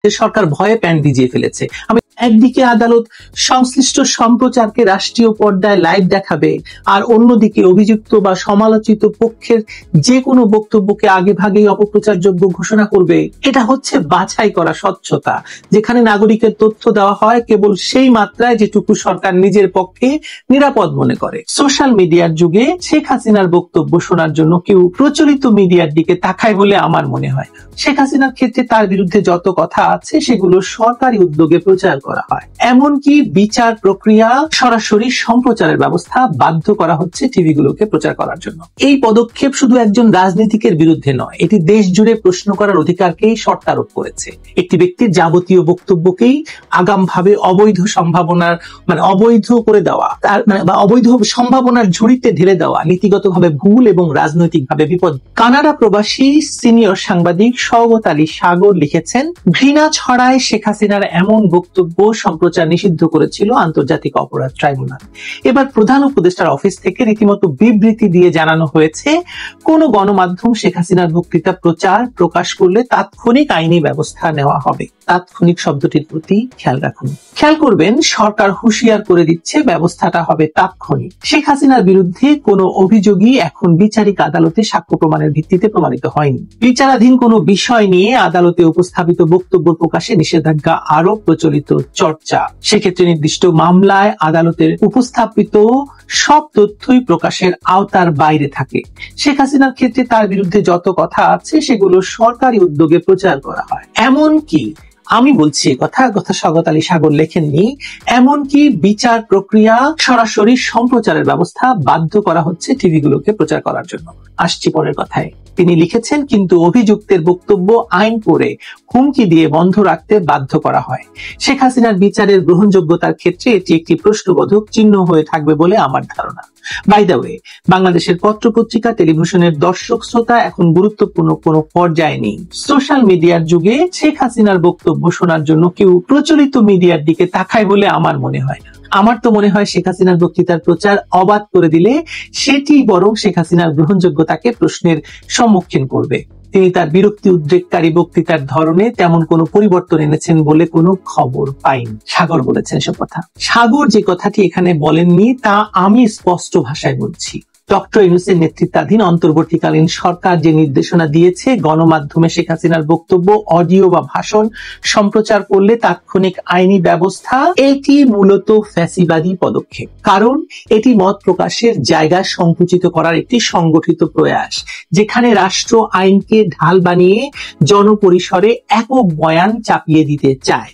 সরকার ভয়ে প্যান্ট ভিজিয়ে ফেলেছে। একদিকে আদালত সংশ্লিষ্ট সম্প্রচারকে রাষ্ট্রীয় পর্দায় লাইভ দেখাবে, আর অন্যদিকে অভিযুক্ত বা সমালোচিত পক্ষের যে কোনো বক্তব্যকে আগে ভাগেই অপপ্রচারযোগ্য ঘোষণা করবে। এটা হচ্ছে বাছাই করা স্বচ্ছতা, যেখানে নাগরিকের তথ্য দেওয়া হয় কেবল সেই মাত্রায় যেটুকু সরকার নিজের পক্ষে নিরাপদ মনে করে। সোশ্যাল মিডিয়ার যুগে শেখ হাসিনার বক্তব্য শোনার জন্য কেউ প্রচলিত মিডিয়ার দিকে তাকায় বলে আমার মনে হয় না। শেখ হাসিনার ক্ষেত্রে তার বিরুদ্ধে যত কথা আছে সেগুলো সরকারি উদ্যোগে প্রচার করা হয়। এমনকি বিচার প্রক্রিয়া সরাসরি সম্প্রচারের ব্যবস্থা বাধ্য করা হচ্ছে টিভিগুলোকে প্রচার করার জন্য। এই পদক্ষেপ শুধু একজন রাজনীতিকের বিরুদ্ধে নয়, এটি দেশ জুড়ে প্রশ্ন করার অধিকারকেই শর্তারোপ করেছে। একটি ব্যক্তির যাবতীয় বক্তব্যকেই আগামভাবে অবৈধ সম্ভাবনার অবৈধ করে দেওয়া, তার বা অবৈধ সম্ভাবনার ঝুড়িতে ঢেলে দেওয়া নীতিগতভাবে ভুল এবং রাজনৈতিকভাবে বিপদ। কানাডা প্রবাসী সিনিয়র সাংবাদিক শওকত আলী সাগর লিখেছেন, ঘৃণা ছড়ায় শেখ হাসিনার এমন বক্তব্য সম্প্রচার নিষিদ্ধ করেছিল আন্তর্জাতিক অপরাধ ট্রাইব্যুনাল। এবার প্রধান উপদেষ্টার অফিস থেকে রীতিমতো বিবৃতি দিয়ে জানানো হয়েছে, কোন গণমাধ্যম শেখ হাসিনার বক্তৃতা প্রকাশ করলে তাৎক্ষণিক আইনি ব্যবস্থা নেওয়া হবে। তাৎক্ষণিক শব্দটির প্রতি খেয়াল রাখুন। খেয়াল করবেন, সরকার হুঁশিয়ার করে দিচ্ছে ব্যবস্থাটা হবে তাৎক্ষণিক। শেখ হাসিনার বিরুদ্ধে কোনো অভিযোগই এখন বিচারিক আদালতে সাক্ষ্য প্রমাণের ভিত্তিতে প্রমাণিত হয়নি। বিচারাধীন কোনো বিষয় নিয়ে আদালতে উপস্থাপিত বক্তব্য প্রকাশে নিষেধাজ্ঞা আরো প্রচলিত চর্চা। সেক্ষেত্রে নির্দিষ্ট মামলায় আদালতের উপস্থাপিত সব তথ্যই প্রকাশের আওতার বাইরে থাকে। শেখ হাসিনার ক্ষেত্রে তার বিরুদ্ধে যত কথা আছে সেগুলো সরকারি উদ্যোগে প্রচার করা হয়। এমনকি আমি বলছি কথা শওকত আলী সাগর লেখেননি, এমনকি বিচার প্রক্রিয়া সরাসরি সম্প্রচারের ব্যবস্থা বাধ্য করা হচ্ছে টিভিগুলোকে প্রচার করার জন্য। আসছি পরের কথায়। তিনি লিখেছেন, কিন্তু অভিযুক্তের বক্তব্য আইন করে হুমকি দিয়ে বন্ধ রাখতে বাধ্য করা হয়। শেখ হাসিনার বিচারের গ্রহণযোগ্যতার ক্ষেত্রে এটি একটি প্রশ্নবোধক চিহ্ন হয়ে থাকবে বলে আমার ধারণা। বাই দ্য ওয়ে, বাংলাদেশের পত্রপত্রিকা টেলিভিশনের দর্শক শ্রোতা এখন গুরুত্বপূর্ণ কোনো পর্যায়ে নেই। সোশ্যাল মিডিয়ার যুগে শেখ হাসিনার বক্তব্য শোনার জন্য কেউ প্রচলিত মিডিয়ার দিকে তাকায় বলে আমার মনে হয় না। আমার তো মনে হয় শেখ হাসিনার বক্তৃতার প্রচার অবাধ করে দিলে সেটি বরং শেখ হাসিনার গ্রহণযোগ্যতাকে প্রশ্নের সম্মুখীন করবে। তিনি তার বিরক্তি উদ্রেককারী বক্তৃতার ধরনে তেমন কোনো পরিবর্তন এনেছেন বলে কোনো খবর পাইনি। সাগর বলেছেন সব কথা। সাগর যে কথাটি এখানে বলেননি তা আমি স্পষ্ট ভাষায় বলছি। ডক্টর ইউনূসের নেতৃত্বাধীন অন্তর্বর্তীকালীন সরকার যে নির্দেশনা দিয়েছে, গণমাধ্যমে শেখ হাসিনার বক্তব্য অডিও বা ভাষণ সম্প্রচার করলে তাৎক্ষণিক আইনি ব্যবস্থা, এটি মূলত ফ্যাসিবাদী পদক্ষেপ। কারণ এটি মত প্রকাশের জায়গা সংকুচিত করার একটি সংগঠিত প্রয়াস, যেখানে রাষ্ট্র আইনকে ঢাল বানিয়ে জনপরিসরে একক বয়ান চাপিয়ে দিতে চায়।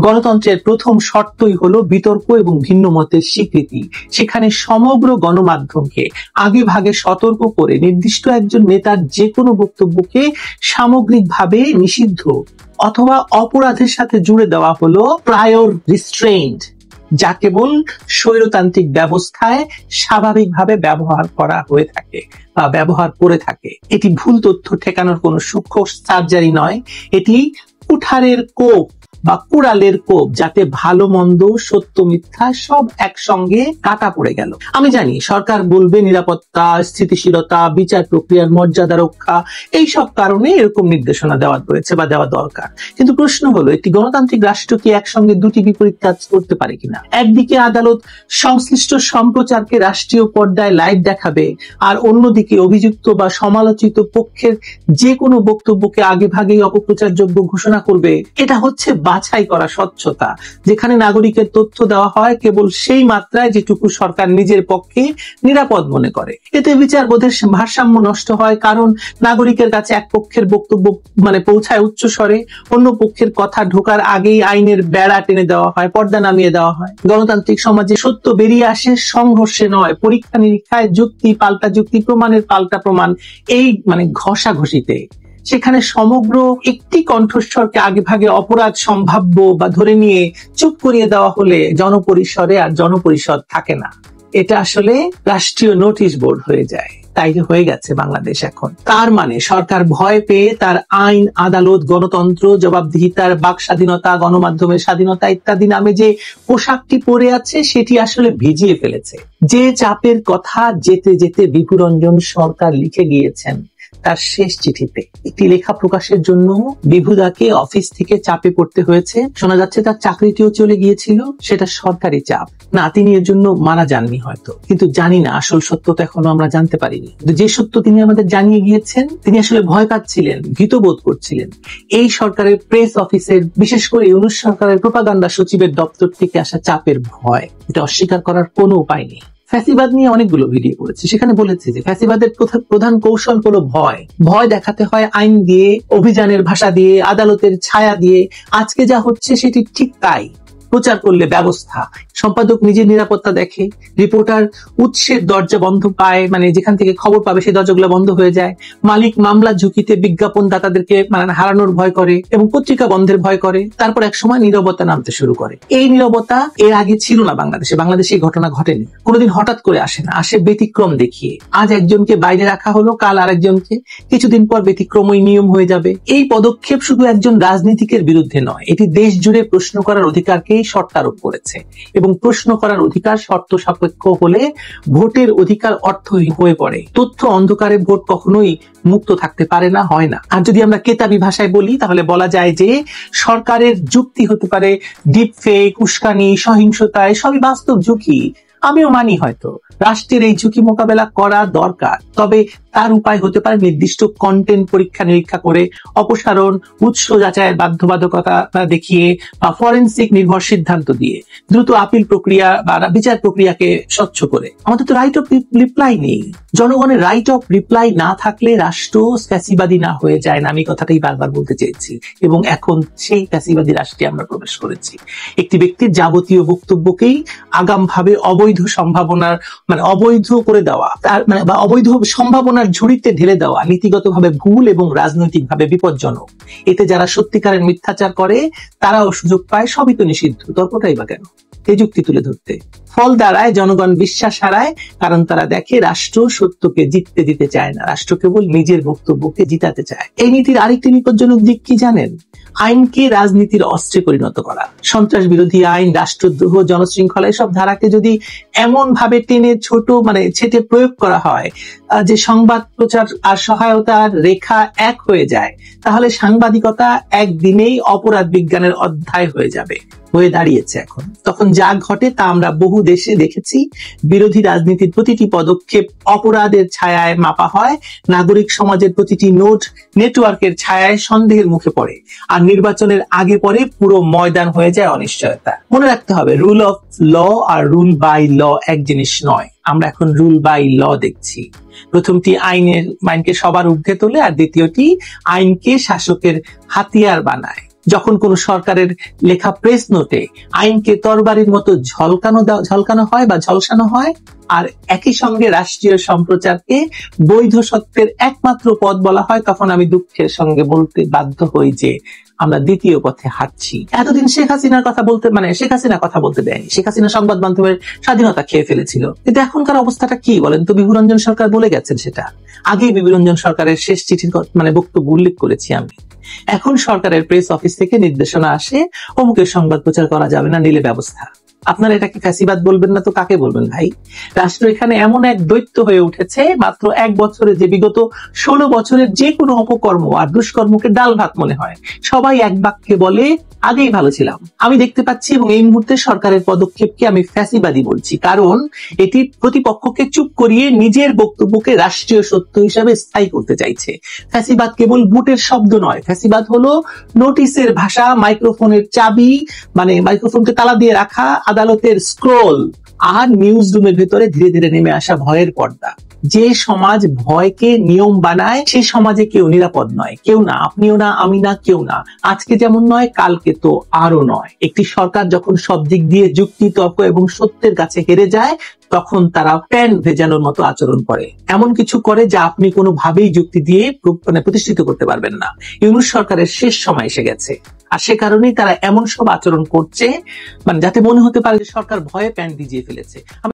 গণতন্ত্রের প্রথম শর্তই হলো বিতর্ক এবং ভিন্ন মতের স্বীকৃতি। সেখানে সমগ্র গণমাধ্যমকে আগে ভাগে সতর্ক করে নির্দিষ্ট একজন নেতার যে কোনো বক্তব্যকে সামগ্রিকভাবে নিষিদ্ধ অথবা অপরাধের সাথে জুড়ে দেওয়া হলো প্রায়র রিস্ট্রেইন্ট, যা কেবল স্বৈরতান্ত্রিক ব্যবস্থায় স্বাভাবিকভাবে ব্যবহার করা হয়ে থাকে বা ব্যবহার করে থাকে। এটি ভুল তথ্য ঠেকানোর কোনো সূক্ষ্ম সার্জারি নয়, এটি কুঠারের কোপ বা কুড়ালের কোপ, যাতে ভালো মন্দ সত্য মিথ্যা সব একসঙ্গে কাটা পড়ে গেল। আমি জানি সরকার বলবে নিরাপত্তা, স্থিতিশীলতা, বিচার প্রক্রিয়ার মর্যাদা রক্ষা, এই সব কারণে এরকম নির্দেশনা দেওয়া হয়েছে বা দেওয়া দরকার। কিন্তু প্রশ্ন হলো, একটি গণতান্ত্রিক রাষ্ট্র কি একসঙ্গে দুটি বিপরীত কাজ করতে পারে কিনা? একদিকে আদালত সংশ্লিষ্ট সম্প্রচারকে রাষ্ট্রীয় পর্দায় লাইভ দেখাবে, আর অন্যদিকে অভিযুক্ত বা সমালোচিত পক্ষের যে কোনো বক্তব্যকে আগে ভাগেই অপপ্রচারযোগ্য ঘোষণা করবে। এটা হচ্ছে বাছাই করা স্বচ্ছতা, যেখানে নাগরিকের তথ্য দেওয়া হয় কেবল সেই মাত্রায় যেটুকু সরকার নিজের পক্ষে নিরাপদ মনে করে। এতে বিচারবোধের ভারসাম্য নষ্ট হয়, কারণ নাগরিকের কাছে এক পক্ষের বক্তব্য পৌঁছায় উচ্চ স্বরে, অন্য পক্ষের কথা ঢোকার আগেই আইনের বেড়া টেনে দেওয়া হয়, পর্দা নামিয়ে দেওয়া হয়। গণতান্ত্রিক সমাজে সত্য বেরিয়ে আসে সংঘর্ষে নয়, পরীক্ষা নিরীক্ষায়, যুক্তি পাল্টা যুক্তি, প্রমাণের পাল্টা প্রমাণ, এই ঘষাঘষিতে। সেখানে সমগ্র একটি কণ্ঠস্বরকে আগে ভাগে অপরাধ সম্ভাব্য বা ধরে নিয়ে চুপ করিয়ে দেওয়া হলে জনপরিসরে আর জনপরিষদ থাকে না। এটা আসলে রাষ্ট্রীয় নোটিশ বোর্ড হয়ে যায়। তাই হয়ে গেছে বাংলাদেশ এখন। তার মানে সরকার ভয় পেয়ে তার আইন, আদালত, গণতন্ত্র, জবাবদিহিতার, বাক স্বাধীনতা, গণমাধ্যমের স্বাধীনতা ইত্যাদি নামে যে পোশাকটি পরে আছে সেটি আসলে ভিজিয়ে ফেলেছে। যে চাপের কথা যেতে যেতে বিপুরঞ্জন সরকার লিখে গিয়েছেন, তার শেষ চিঠিতে। একটি লেখা প্রকাশের জন্য বিভুদাকে অফিস থেকে চাপে পড়তে হয়েছে। শোনা যাচ্ছে তার চাকরিটিও চলে গিয়েছিল, সেটা সরকারি চাপ না, তিনি এর জন্য মারা যাননি হয়তো, কিন্তু জানি না আসল সত্য তো এখনো আমরা জানতে পারিনি। যে সত্য তিনি আমাদের জানিয়ে গিয়েছেন, তিনি আসলে ভয় পাচ্ছিলেন, ভীতবোধ করছিলেন। এই সরকারের প্রেস অফিসের, বিশেষ করে ইউনূস সরকারের প্রোপাগান্ডা সচিবের দপ্তর থেকে আসা চাপের ভয়, এটা অস্বীকার করার কোনো উপায় নেই। ফ্যাসিবাদ নিয়ে অনেকগুলো ভিডিও করেছে, সেখানে বলেছে যে ফ্যাসিবাদের প্রধান কৌশল হলো ভয়। ভয় দেখাতে হয় আইন দিয়ে, অভিযানের ভাষা দিয়ে, আদালতের ছায়া দিয়ে। আজকে যা হচ্ছে সেটি ঠিক তাই। প্রচার করলে ব্যবস্থা, সম্পাদক নিজের নিরাপত্তা দেখে, রিপোর্টার উৎসের দরজা বন্ধ পায়, মানে যেখান থেকে খবর পাবে সেই দরজাগুলো বন্ধ হয়ে যায়। মালিক মামলার ঝুঁকিতে বিজ্ঞাপন দাতাদেরকে মানে হারানোর ভয় করে এবং পত্রিকা বন্ধের ভয় করে। তারপর এক সময় নীরবতা নামতে শুরু করে। এই নীরবতা এর আগে ছিল না বাংলাদেশে। বাংলাদেশে এই ঘটনা ঘটেনি, কোনোদিন হঠাৎ করে আসে না, আসে ব্যতিক্রম দেখিয়ে। আজ একজনকে বাইরে রাখা হলো, কাল আরেকজনকে, কিছুদিন পর ব্যতিক্রমই নিয়ম হয়ে যাবে। এই পদক্ষেপ শুধু একজন রাজনীতিকের বিরুদ্ধে নয়, এটি দেশ জুড়ে প্রশ্ন করার অধিকারকেই শর্ত আরোপ করেছে। এবং প্রশ্ন করার অধিকার শর্ত সাপেক্ষ হলে ভোটের অধিকার অর্থহীন হয়ে পড়ে। তথ্য অন্ধকারে ভোট কখনোই মুক্ত থাকতে পারে না, হয় না। আর যদি আমরা কেতাবি ভাষায় বলি, তাহলে বলা যায় যে সরকারের যুক্তি হতে পারে ডিপ ফেক, উস্কানি, সহিংসতা, সবই বাস্তব ঝুঁকি। আমিও মানি হয়তো রাষ্ট্রের এই ঝুঁকি মোকাবেলা করা দরকার, তবে তার উপায় হতে পারে নির্দিষ্ট কন্টেন্ট পরীক্ষা নিরীক্ষা করে, অপসারণ, উৎস যাচাইয়ের বাধ্যবাধকতা দেখিয়ে বা ফরেনসিক নির্ভর সিদ্ধান্ত দিয়ে, দ্রুত আপিল প্রক্রিয়া বা বিচার প্রক্রিয়াকে স্বচ্ছ করে। আমাদের তো রাইট অফ রিপ্লাই নেই। জনগণের রাইট অফ রিপ্লাই না থাকলে রাষ্ট্র ফ্যাসিবাদী না হয়ে যায় না, আমি কথাটাই বারবার বলতে চেয়েছি। এবং এখন সেই ফ্যাসিবাদী রাষ্ট্রে আমরা প্রবেশ করেছি। একটি ব্যক্তির যাবতীয় বক্তব্যকেই আগামভাবে অবৈধ সম্ভাবনার মানে অবৈধ করে দেওয়া, তার মানে বা অবৈধ সম্ভাবনার ঝুড়িতে ঢেলে দেওয়া নীতিগতভাবে ভুল এবং রাজনৈতিকভাবে বিপজ্জনক। এতে যারা সত্যিকারের মিথ্যাচার করে তারাও সুযোগ পায়। সবই তো নিষিদ্ধ, তর্কটাই বা কেন? এই যুক্তি তুলে ধরতে ফল দাঁড়ায়, জনগণ বিশ্বাস হারায়, কারণ তারা দেখে রাষ্ট্র সত্যকে জিততে দিতে চায় না, রাষ্ট্র কেবল নিজের বক্তব্যকে জিতাতে চায়। এই নীতির আরেকটি বিপজ্জনক দিক কি জানেন? আইনকে রাজনীতির অস্ত্রে পরিণত করা। সন্ত্রাস বিরোধী আইন, রাষ্ট্রদ্রোহ, জনশৃঙ্খলা, এসব ধারাকে যদি এমন ভাবে টেনে ছোট মানে ছেটে প্রয়োগ করা হয় যে সংবাদ প্রচার আর সহায়তার রেখা এক হয়ে যায়, তাহলে সাংবাদিকতা একদিনেই অপরাধ বিজ্ঞানের অধ্যায় হয়ে যাবে, হয়ে দাঁড়িয়েছে এখন। তখন যা ঘটে তা আমরা বহু দেশে দেখেছি। বিরোধী রাজনীতির প্রতিটি পদক্ষেপ অপরাধের ছায়ায় মাপা হয়, নাগরিক সমাজের প্রতিটি নেটওয়ার্কের ছায়ায় সন্দেহের মুখে পড়ে, আর নির্বাচনের আগে পরে পুরো ময়দান হয়ে যায় অনিশ্চয়তা। মনে রাখতে হবে, রুল অফ ল আর রুল বাই ল এক জিনিস নয়। আমরা এখন রুল বাই ল দেখছি। প্রথমটি আইনকে সবার ঊর্ধ্বে তোলে, আর দ্বিতীয়টি আইনকে শাসকের হাতিয়ার বানায়। যখন কোন সরকারের লেখা প্রেস নোটে আইনকে তরবারির মতো ঝলকানো হয় বা ঝলসানো হয়, আর একই সঙ্গে রাষ্ট্রীয় সম্প্রচারকে বৈধ সত্যের একমাত্র পথ বলা হয়, তখন আমি দুঃখের সঙ্গে বলতে বাধ্য হই যে আমরা দ্বিতীয় পথে হাঁটছি। এতদিন শেখ হাসিনার কথা বলতে শেখ হাসিনা কথা বলতে দেয়নি, শেখ হাসিনা সংবাদ মাধ্যমের স্বাধীনতা খেয়ে ফেলেছিল। কিন্তু এখনকার অবস্থাটা কি বলেন তো? বিভুরঞ্জন সরকার বলে গেছেন সেটা। আগেই বিভুরঞ্জন সরকারের শেষ চিঠির বক্তব্য উল্লেখ করেছি আমি। এখন সরকারের প্রেস অফিস থেকে নির্দেশনা আসে, অমুকের সংবাদ প্রচার করা যাবে না, নিলে ব্যবস্থা। আপনারা এটাকে ফ্যাসিবাদ বলবেন না তো কাকে বলবেন ভাই? রাষ্ট্র এখানে এমন এক দৈত্য হয়ে উঠেছে, মাত্র এক বছরে যে বিগত 16 বছরের যে কোনো অপকর্ম আর দুষ্কর্মকে ডাল ভাত মনে হয়। সবাই এক বাক্যে বলে আগেই ভালো ছিলাম। আমি দেখতে পাচ্ছি, এবং এই মুহূর্তে সরকারের পদক্ষেপকে আমি ফ্যাসিবাদী বলছি, কারণ এটি প্রতিপক্ষকে চুপ করিয়ে নিজের বক্তব্যকে রাষ্ট্রীয় সত্য হিসাবে স্থায়ী করতে চাইছে। ফ্যাসিবাদ কেবল বুটের শব্দ নয়, ফ্যাসিবাদ হলো নোটিশের ভাষা, মাইক্রোফোনের চাবি মানে মাইক্রোফোনকে তালা দিয়ে রাখা, আদালতের স্ক্রোল, আর নিউজ রুমের ভেতরে ধীরে ধীরে নেমে আসা ভয়ের পর্দা। যে সমাজ ভয়কে নিয়ম বানায়, সে সমাজে কেউ নিরাপদ নয়। কেউ না, আপনিও না, আমি না, কেউ না। আজকে যেমন নয়, কালকে তো আরো নয়। একটি সরকার যখন সব দিক দিয়ে যুক্তি, তর্ক এবং সত্যের কাছে হেরে যায়, তখন তারা প্যান ভেজানোর মতো আচরণ করে, এমন কিছু করে যা আপনি কোনোভাবেই যুক্তি দিয়ে প্রতিষ্ঠিত করতে পারবেন না। ইউনূস সরকারের শেষ সময় এসে গেছে, আর সে কারণেই তারা এমন সব আচরণ করছে যাতে মনে হতে পারে যে সরকার ভয়ে প্যান ভিজিয়ে ফেলেছে।